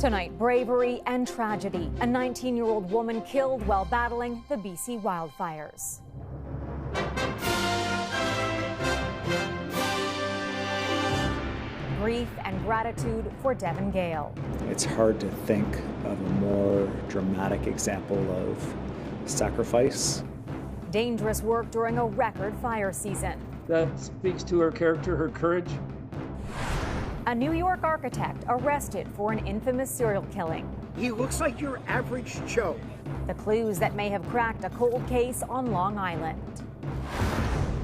Tonight, bravery and tragedy. A 19-year-old woman killed while battling the BC wildfires. Grief and gratitude for Devin Gale. It's hard to think of a more dramatic example of sacrifice. Dangerous work during a record fire season. That speaks to her character, her courage. A New York architect arrested for an infamous serial killing. He looks like your average Joe. The clues that may have cracked a cold case on Long Island.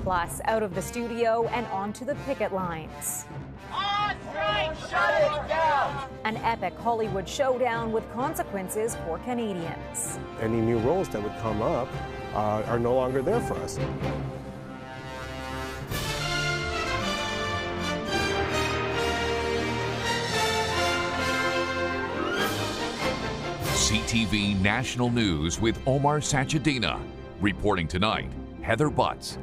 Plus, out of the studio and onto the picket lines. On strike, shut it down! An epic Hollywood showdown with consequences for Canadians. Any new roles that would come up are no longer there for us. CTV National News with Omar Sachedina. Reporting tonight, Heather Butts.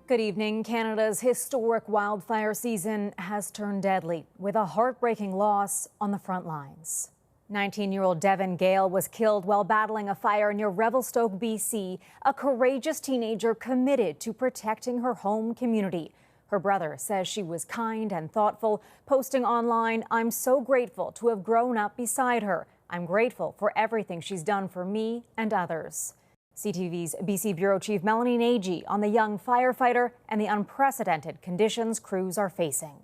Good evening. Canada's historic wildfire season has turned deadly, with a heartbreaking loss on the front lines. 19-year-old Devin Gale was killed while battling a fire near Revelstoke, BC, a courageous teenager committed to protecting her home community. Her brother says she was kind and thoughtful, posting online, "I'm so grateful to have grown up beside her. I'm grateful for everything she's done for me and others." CTV's BC Bureau Chief Melanie Nagy on the young firefighter and the unprecedented conditions crews are facing.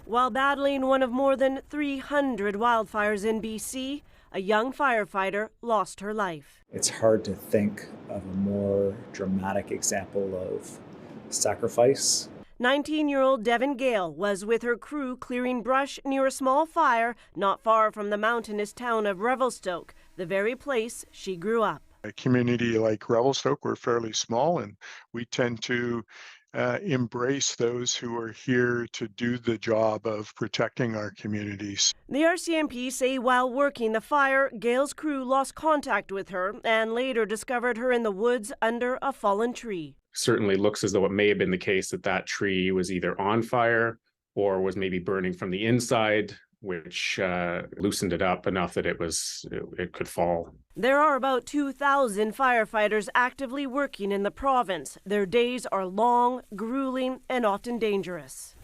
While battling one of more than 300 wildfires in BC, a young firefighter lost her life. It's hard to think of a more dramatic example of sacrifice. 19-year-old Devin Gale was with her crew clearing brush near a small fire not far from the mountainous town of Revelstoke, the very place she grew up. A community like Revelstoke, we're fairly small, and we tend to embrace those who are here to do the job of protecting our communities. The RCMP say while working the fire, Gale's crew lost contact with her and later discovered her in the woods under a fallen tree. Certainly looks as though it may have been the case that that tree was either on fire or was maybe burning from the inside, which loosened it up enough that it could fall. There are about 2,000 firefighters actively working in the province. Their days are long, grueling, and often dangerous.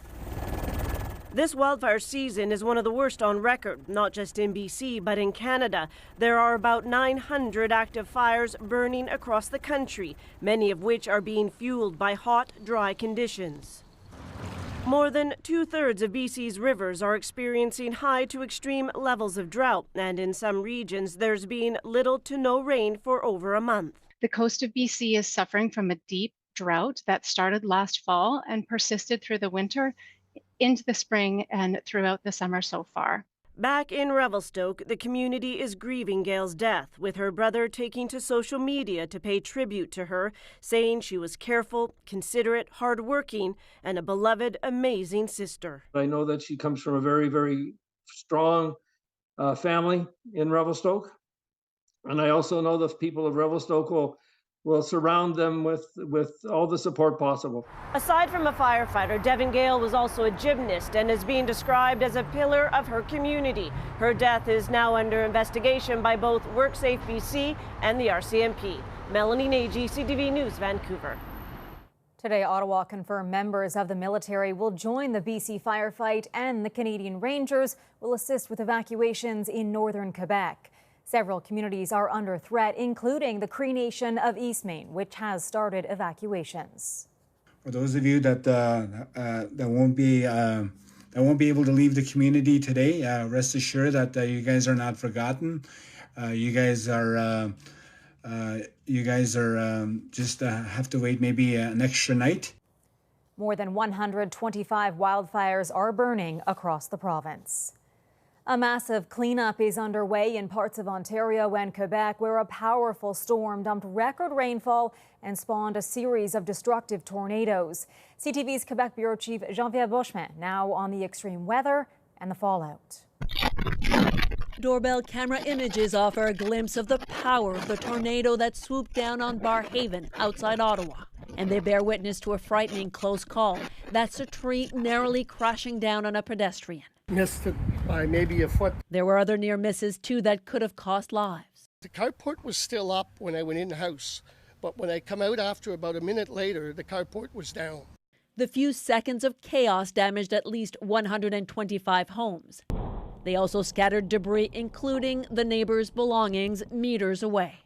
This wildfire season is one of the worst on record, not just in BC, but in Canada. There are about 900 active fires burning across the country, many of which are being fueled by hot, dry conditions. More than 2/3 of BC's rivers are experiencing high to extreme levels of drought, and in some regions there's been little to no rain for over a month. The coast of BC is suffering from a deep drought that started last fall and persisted through the winter, into the spring, and throughout the summer so far. Back in Revelstoke, the community is grieving Gale's death, with her brother taking to social media to pay tribute to her, saying she was careful, considerate, hardworking, and a beloved, amazing sister. I know that she comes from a very, very strong family in Revelstoke. And I also know the people of Revelstoke will surround them with all the support possible. Aside from a firefighter, Devin Gale was also a gymnast and is being described as a pillar of her community. Her death is now under investigation by both WorkSafe BC and the RCMP. Melanie Nagy, CTV News, Vancouver. Today, Ottawa confirmed members of the military will join the BC firefight, and the Canadian Rangers will assist with evacuations in northern Quebec. Several communities are under threat, including the Cree Nation of Eastmain, which has started evacuations. For those of you that won't be able to leave the community today, rest assured that you guys are not forgotten. You guys are just have to wait maybe an extra night. More than 125 wildfires are burning across the province. A massive cleanup is underway in parts of Ontario and Quebec, where a powerful storm dumped record rainfall and spawned a series of destructive tornadoes. CTV's Quebec Bureau Chief Jean-Pierre Beauchemin now on the extreme weather and the fallout. Doorbell camera images offer a glimpse of the power of the tornado that swooped down on Barhaven outside Ottawa. And they bear witness to a frightening close call. That's a tree narrowly crashing down on a pedestrian. Missed it by maybe a foot. There were other near misses too that could have cost lives. The carport was still up when I went in the house, but when I come out after about a minute later, the carport was down. The few seconds of chaos damaged at least 125 homes. They also scattered debris, including the neighbors' belongings, meters away.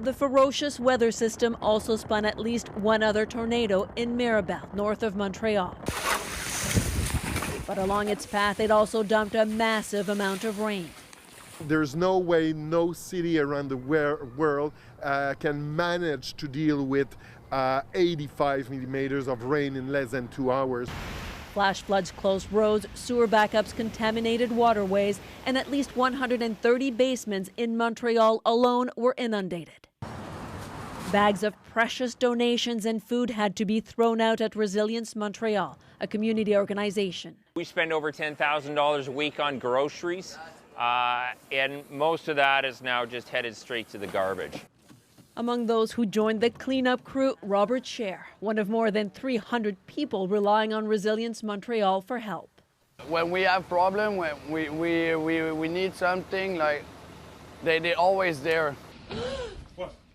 The ferocious weather system also spun at least one other tornado in Mirabel, north of Montreal. But along its path, it also dumped a massive amount of rain. There's no way no city around the world can manage to deal with 85 millimeters of rain in less than 2 hours. Flash floods closed roads, sewer backups contaminated waterways, and at least 130 basements in Montreal alone were inundated. Bags of precious donations and food had to be thrown out at Resilience Montreal, a community organization. We spend over $10,000 a week on groceries, and most of that is now just headed straight to the garbage. Among those who joined the cleanup crew, Robert Scher, one of more than 300 people relying on Resilience Montreal for help. When we have problem, when we need something, like they're always there.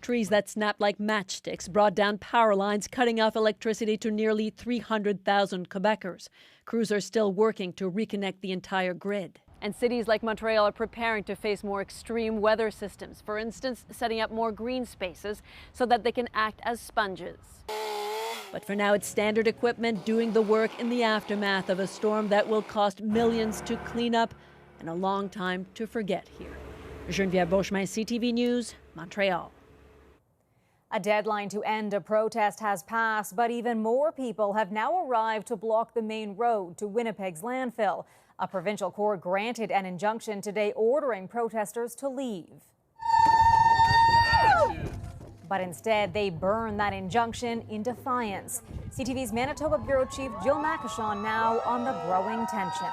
Trees that snapped like matchsticks brought down power lines, cutting off electricity to nearly 300,000 Quebecers. Crews are still working to reconnect the entire grid. And cities like Montreal are preparing to face more extreme weather systems. For instance, setting up more green spaces so that they can act as sponges. But for now, it's standard equipment doing the work in the aftermath of a storm that will cost millions to clean up and a long time to forget here. Geneviève Beauchemin, CTV News, Montreal. A deadline to end a protest has passed, but even more people have now arrived to block the main road to Winnipeg's landfill. A provincial court granted an injunction today ordering protesters to leave. But instead, they burned that injunction in defiance. CTV's Manitoba Bureau Chief Jill Makashon now on the growing tensions.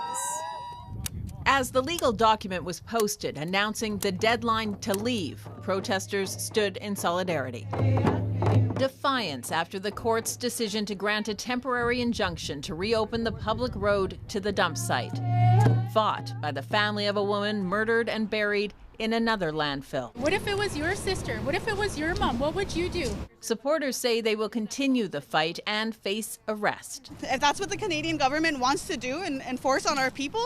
As the legal document was posted announcing the deadline to leave, protesters stood in solidarity. Defiance after the court's decision to grant a temporary injunction to reopen the public road to the dump site. Fought by the family of a woman murdered and buried in another landfill. What if it was your sister? What if it was your mom? What would you do? Supporters say they will continue the fight and face arrest. If that's what the Canadian government wants to do and enforce on our people,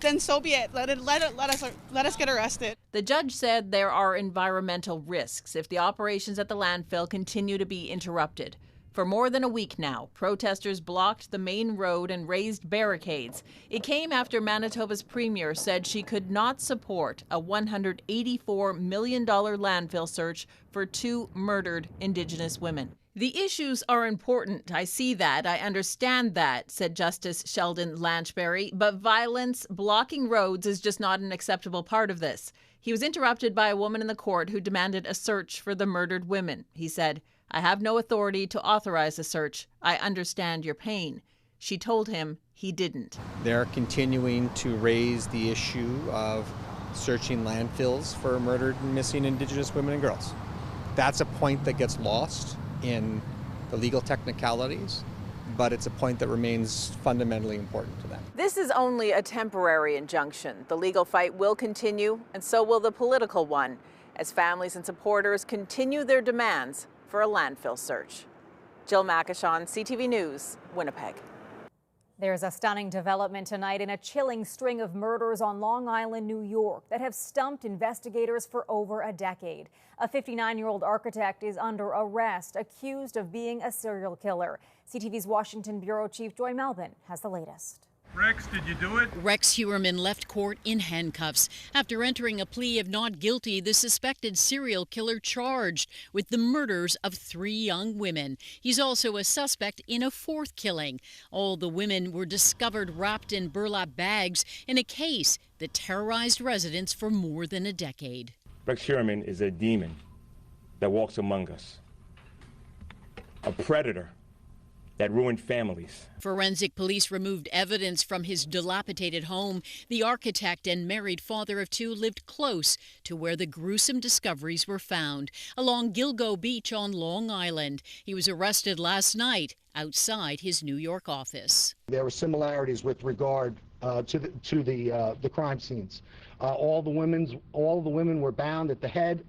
then so be it. Let us get arrested. The judge said there are environmental risks if the operations at the landfill continue to be interrupted. For more than a week now, protesters blocked the main road and raised barricades. It came after Manitoba's premier said she could not support a $184 million landfill search for 2 murdered Indigenous women. The issues are important. I see that. I understand that, said Justice Sheldon Lanchberry. But violence, blocking roads is just not an acceptable part of this. He was interrupted by a woman in the court who demanded a search for the murdered women. He said, "I have no authority to authorize a search. I understand your pain." She told him he didn't. They're continuing to raise the issue of searching landfills for murdered and missing Indigenous women and girls. That's a point that gets lost in the legal technicalities, but it's a point that remains fundamentally important to them. This is only a temporary injunction. The legal fight will continue, and so will the political one, as families and supporters continue their demands for a landfill search. Jill Makashon, CTV News, Winnipeg. There's a stunning development tonight in a chilling string of murders on Long Island, New York that have stumped investigators for over a decade. A 59-year-old architect is under arrest, accused of being a serial killer. CTV's Washington Bureau Chief Joy Melvin has the latest. Rex, did you do it? Rex Heuermann left court in handcuffs after entering a plea of not guilty. The suspected serial killer charged with the murders of 3 young women. He's also a suspect in a 4th killing. All the women were discovered wrapped in burlap bags in a case that terrorized residents for more than a decade. Rex Heuermann is a demon that walks among us, a predator that ruined families. Forensic police removed evidence from his dilapidated home. The architect and married father of 2 lived close to where the gruesome discoveries were found, along Gilgo Beach on Long Island. He was arrested last night outside his New York office. There were similarities with regard to the crime scenes. All the women were bound at the head,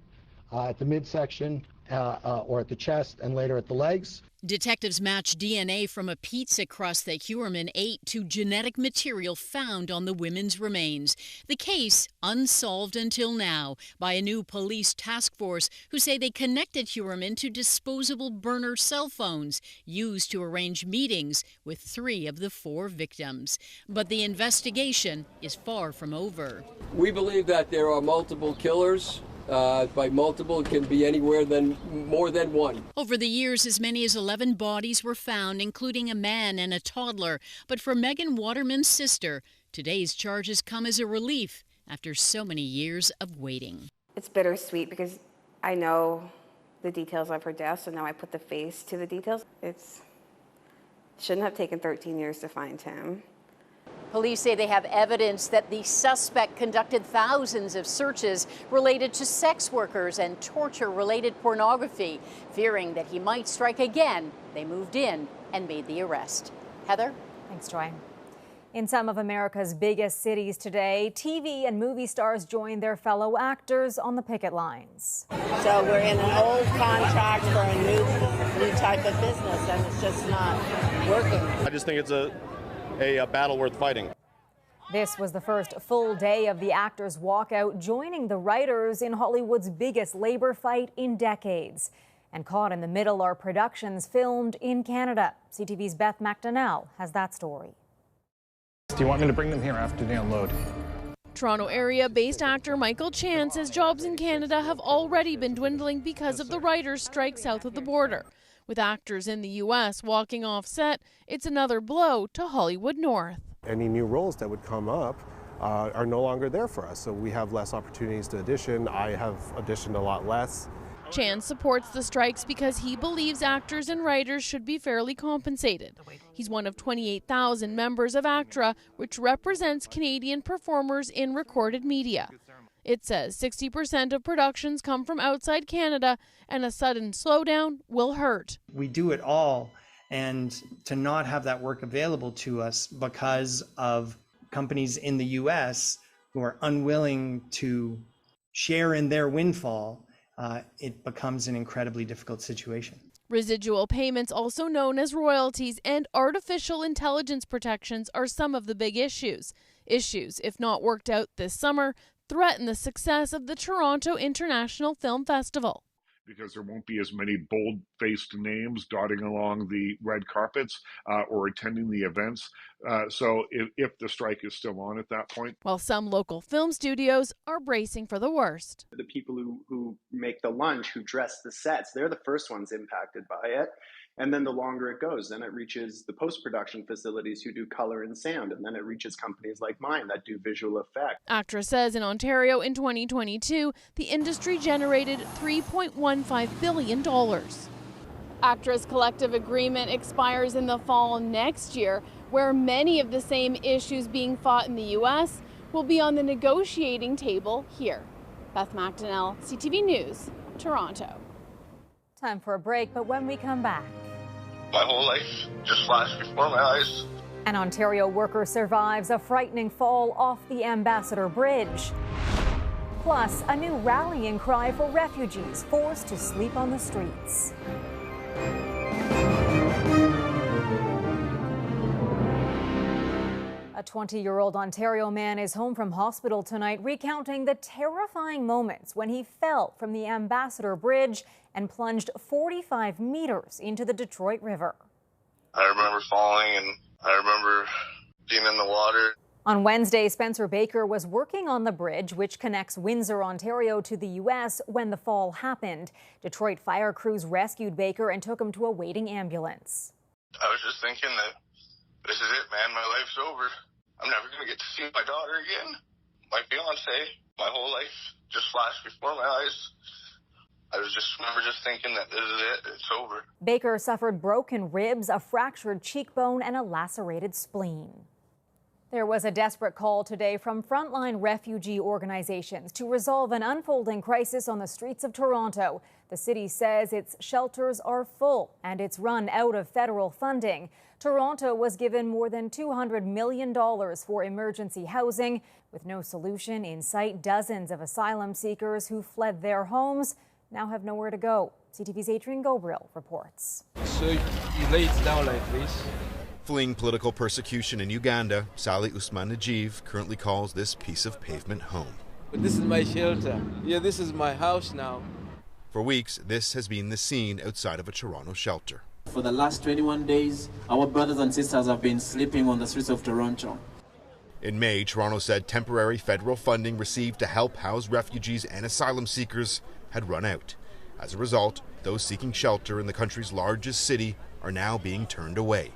at the midsection, or at the chest, and later at the legs. Detectives matched DNA from a pizza crust that Huerman ate to genetic material found on the women's remains. The case unsolved until now by a new police task force who say they connected Huerman to disposable burner cell phones used to arrange meetings with 3 of the 4 victims. But the investigation is far from over. We believe that there are multiple killers. By multiple, it can be anywhere than more than 1. Over the years, as many as 11 bodies were found, including a man and a toddler. But for Megan Waterman's sister, today's charges come as a relief after so many years of waiting. It's bittersweet because I know the details of her death, so now I put the face to the details. It shouldn't have taken 13 years to find him. Police say they have evidence that the suspect conducted thousands of searches related to sex workers and torture-related pornography. Fearing that he might strike again, they moved in and made the arrest. Heather? Thanks, Joy. In some of America's biggest cities today, TV and movie stars joined their fellow actors on the picket lines. So we're in an old contract for a new type of business, and it's just not working. I just think it's a battle worth fighting. This was the first full day of the actors' walkout, joining the writers in Hollywood's biggest labor fight in decades. And caught in the middle are productions filmed in Canada. CTV's Beth McDonnell has that story. Do you want me to bring them here after they unload? Toronto area-based actor Michael Chan says jobs in Canada have already been dwindling because of the writers' strike south of the border. With actors in the U.S. walking off set, it's another blow to Hollywood North. Any new roles that would come up are no longer there for us, so we have less opportunities to audition. I have auditioned a lot less. Chan supports the strikes because he believes actors and writers should be fairly compensated. He's one of 28,000 members of ACTRA, which represents Canadian performers in recorded media. It says 60% of productions come from outside Canada, and a sudden slowdown will hurt. We do it all, and to not have that work available to us because of companies in the U.S. who are unwilling to share in their windfall, it becomes an incredibly difficult situation. Residual payments, also known as royalties, and artificial intelligence protections are some of the big issues. Issues, if not worked out this summer, threaten the success of the Toronto International Film Festival. Because there won't be as many bold-faced names dotting along the red carpets or attending the events. So if the strike is still on at that point. While some local film studios are bracing for the worst. The people who make the lunch, who dress the sets, they're the first ones impacted by it. And then the longer it goes, then it reaches the post-production facilities who do color and sound, and then it reaches companies like mine that do visual effects. ACTRA says in Ontario in 2022, the industry generated $3.15 billion. ACTRA's collective agreement expires in the fall next year, where many of the same issues being fought in the U.S. will be on the negotiating table here. Beth McDonnell, CTV News, Toronto. Time for a break, but when we come back. My whole life just flashed before my eyes. An Ontario worker survives a frightening fall off the Ambassador Bridge. Plus, a new rallying cry for refugees forced to sleep on the streets. A 20-year-old Ontario man is home from hospital tonight, recounting the terrifying moments when he fell from the Ambassador Bridge and plunged 45 meters into the Detroit River. I remember falling, and I remember being in the water. On Wednesday, Spencer Baker was working on the bridge, which connects Windsor, Ontario to the U.S. when the fall happened. Detroit fire crews rescued Baker and took him to a waiting ambulance. I was just thinking that this is it, man. My life's over. I'm never going to get to see my daughter again. My fiance, my whole life just flashed before my eyes. I remember thinking that this is it, it's over. Baker suffered broken ribs, a fractured cheekbone, and a lacerated spleen. There was a desperate call today from frontline refugee organizations to resolve an unfolding crisis on the streets of Toronto. The city says its shelters are full and it's run out of federal funding. Toronto was given more than $200 million for emergency housing. With no solution in sight, dozens of asylum seekers who fled their homes now have nowhere to go. CTV's Adrian Gobriel reports. So you lay it down like this. Fleeing political persecution in Uganda, Sally Usman Najeev currently calls this piece of pavement home. This is my shelter. Yeah, this is my house now. For weeks, this has been the scene outside of a Toronto shelter. For the last 21 days, our brothers and sisters have been sleeping on the streets of Toronto. In May, Toronto said temporary federal funding received to help house refugees and asylum seekers had run out. As a result, those seeking shelter in the country's largest city are now being turned away,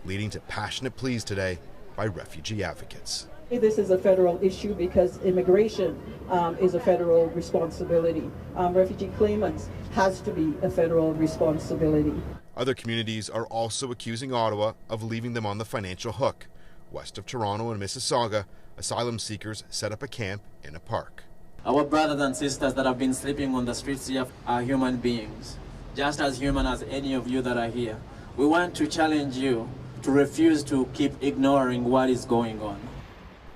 leading to passionate pleas today by refugee advocates. This is a federal issue because immigration is a federal responsibility. Refugee claimants has to be a federal responsibility. Other communities are also accusing Ottawa of leaving them on the financial hook. West of Toronto and Mississauga, asylum seekers set up a camp in a park. Our brothers and sisters that have been sleeping on the streets here are human beings, just as human as any of you that are here. We want to challenge you to refuse to keep ignoring what is going on.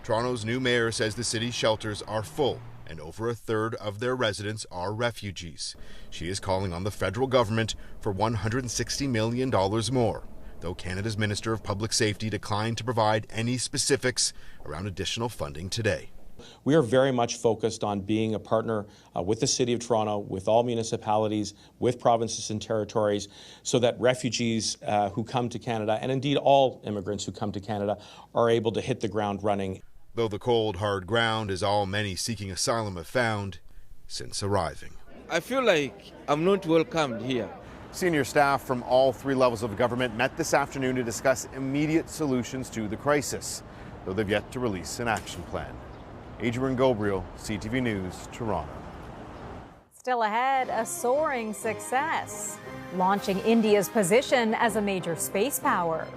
Toronto's new mayor says the city's shelters are full and over a third of their residents are refugees. She is calling on the federal government for $160 million more, though Canada's Minister of Public Safety declined to provide any specifics around additional funding today. We are very much focused on being a partner with the City of Toronto, with all municipalities, with provinces and territories, so that refugees who come to Canada, and indeed all immigrants who come to Canada, are able to hit the ground running. Though the cold, hard ground is all many seeking asylum have found since arriving. I feel like I'm not welcomed here. Senior staff from all three levels of government met this afternoon to discuss immediate solutions to the crisis, though they've yet to release an action plan. Adrian Gobriel, CTV News, Toronto. Still ahead, a soaring success, launching India's position as a major space power.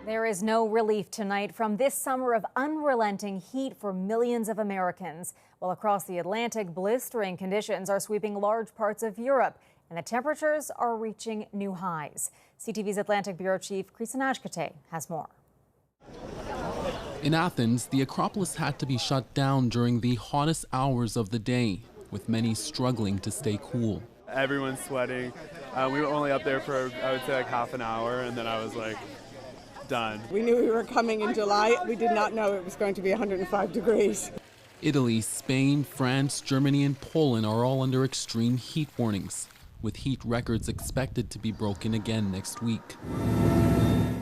There is no relief tonight from this summer of unrelenting heat for millions of Americans. While across the Atlantic, blistering conditions are sweeping large parts of Europe, and the temperatures are reaching new highs. CTV's Atlantic Bureau Chief Krisa Najkate has more. In Athens, the Acropolis had to be shut down during the hottest hours of the day, with many struggling to stay cool. Everyone's sweating. We were only up there for, I would say, like half an hour, and then I was like, done. We knew we were coming in July. We did not know it was going to be 105 degrees. Italy, Spain, France, Germany, and Poland are all under extreme heat warnings, with heat records expected to be broken again next week.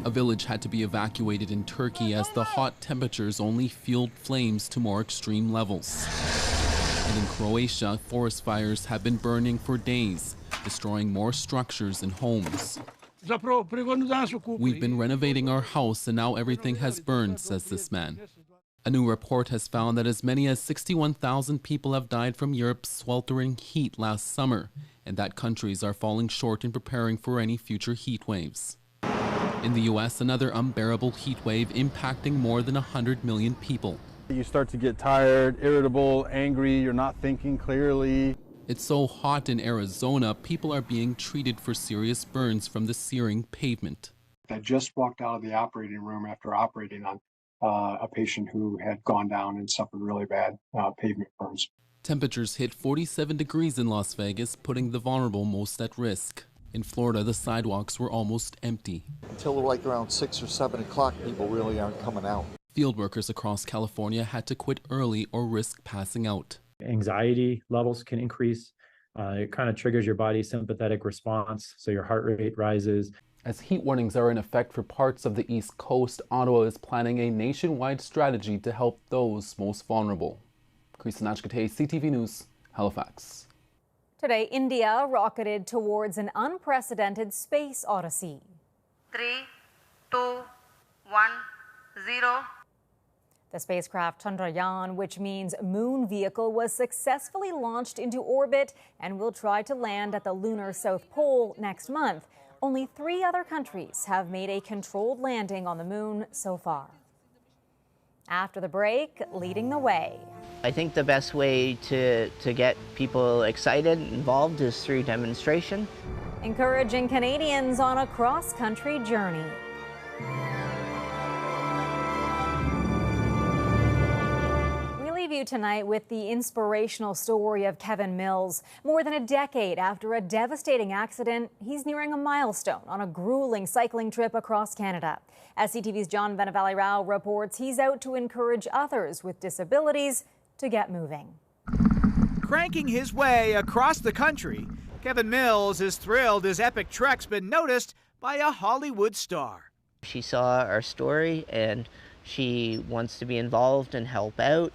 A village had to be evacuated in Turkey as the hot temperatures only fueled flames to more extreme levels. And in Croatia, forest fires have been burning for days, destroying more structures and homes. We've been renovating our house and now everything has burned, says this man. A new report has found that as many as 61,000 people have died from Europe's sweltering heat last summer, and that countries are falling short in preparing for any future heat waves. In the U.S., another unbearable heat wave impacting more than 100 million people. You start to get tired, irritable, angry, you're not thinking clearly. It's so hot in Arizona, people are being treated for serious burns from the searing pavement. I just walked out of the operating room after operating on a patient who had gone down and suffered really bad pavement burns. Temperatures hit 47 degrees in Las Vegas, putting the vulnerable most at risk. In Florida, the sidewalks were almost empty. Until like around 6 or 7 o'clock, people really aren't coming out. Field workers across California had to quit early or risk passing out. Anxiety levels can increase. It kind of triggers your body's sympathetic response, so your heart rate rises. As heat warnings are in effect for parts of the East Coast, Ottawa is planning a nationwide strategy to help those most vulnerable. Krisa Najkate, CTV News, Halifax. Today, India rocketed towards an unprecedented space odyssey. 3, 2, 1, 0. The spacecraft Chandrayaan, which means moon vehicle, was successfully launched into orbit and will try to land at the lunar South Pole next month. only 3 other countries have made a controlled landing on the moon so far. After the break, leading the way. I think the best way to get people excited and involved is through demonstration. Encouraging Canadians on a cross-country journey. We leave you tonight with the inspirational story of Kevin Mills. More than a decade after a devastating accident, he's nearing a milestone on a grueling cycling trip across Canada. As CTV's John Venevalley-Rao reports, he's out to encourage others with disabilities to get moving. Cranking his way across the country, Kevin Mills is thrilled his epic trek's been noticed by a Hollywood star. She saw our story and she wants to be involved and help out.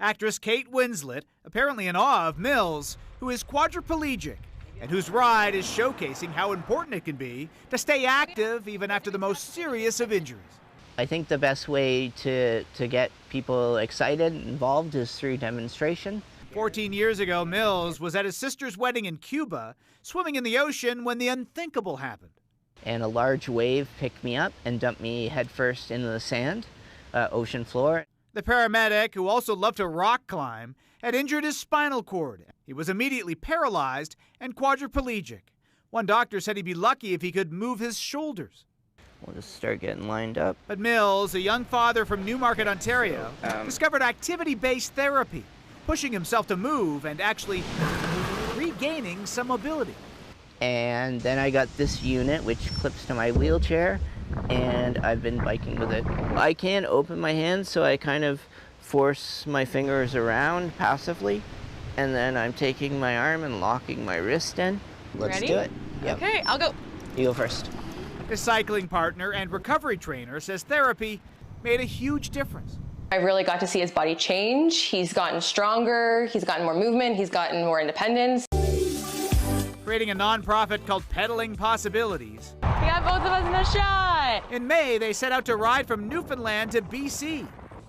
Actress Kate Winslet, apparently in awe of Mills, who is quadriplegic and whose ride is showcasing how important it can be to stay active even after the most serious of injuries. I think the best way to get people excited and involved is through demonstration. 14 years ago, Mills was at his sister's wedding in Cuba, swimming in the ocean when the unthinkable happened. And a large wave picked me up and dumped me headfirst into the sand, ocean floor. The paramedic, who also loved to rock climb, had injured his spinal cord. He was immediately paralyzed and quadriplegic. One doctor said he'd be lucky if he could move his shoulders. We'll just start getting lined up. But Mills, a young father from Newmarket, Ontario, discovered activity-based therapy, pushing himself to move and actually regaining some mobility. And then I got this unit which clips to my wheelchair, and I've been biking with it. I can't open my hands, so I kind of force my fingers around passively, and then I'm taking my arm and locking my wrist in. Let's Ready? do it. Yep. Okay, I'll go. You go first. His cycling partner and recovery trainer says therapy made a huge difference. I really got to see his body change. He's gotten stronger, he's gotten more movement, he's gotten more independence. Creating a nonprofit called Pedaling Possibilities. We got both of us in a shot. In May, they set out to ride from Newfoundland to BC,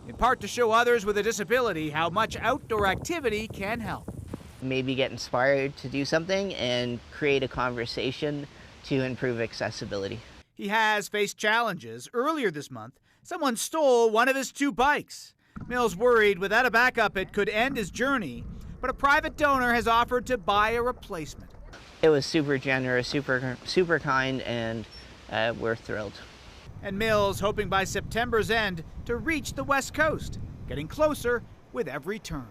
in part to show others with a disability how much outdoor activity can help. Maybe get inspired to do something and create a conversation to improve accessibility. He has faced challenges. Earlier this month, someone stole one of his 2 bikes. Mills worried without a backup it could end his journey, but a private donor has offered to buy a replacement. It was super generous, super kind, and we're thrilled. And Mills hoping by September's end to reach the West Coast, getting closer with every turn.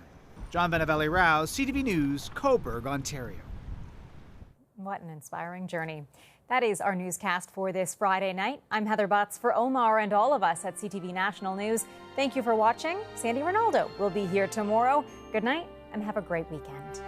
John Venevalley-Rao, CTV News, Cobourg, Ontario. What an inspiring journey. That is our newscast for this Friday night. I'm Heather Butts for Omar and all of us at CTV National News. Thank you for watching. Sandy Ronaldo will be here tomorrow. Good night and have a great weekend.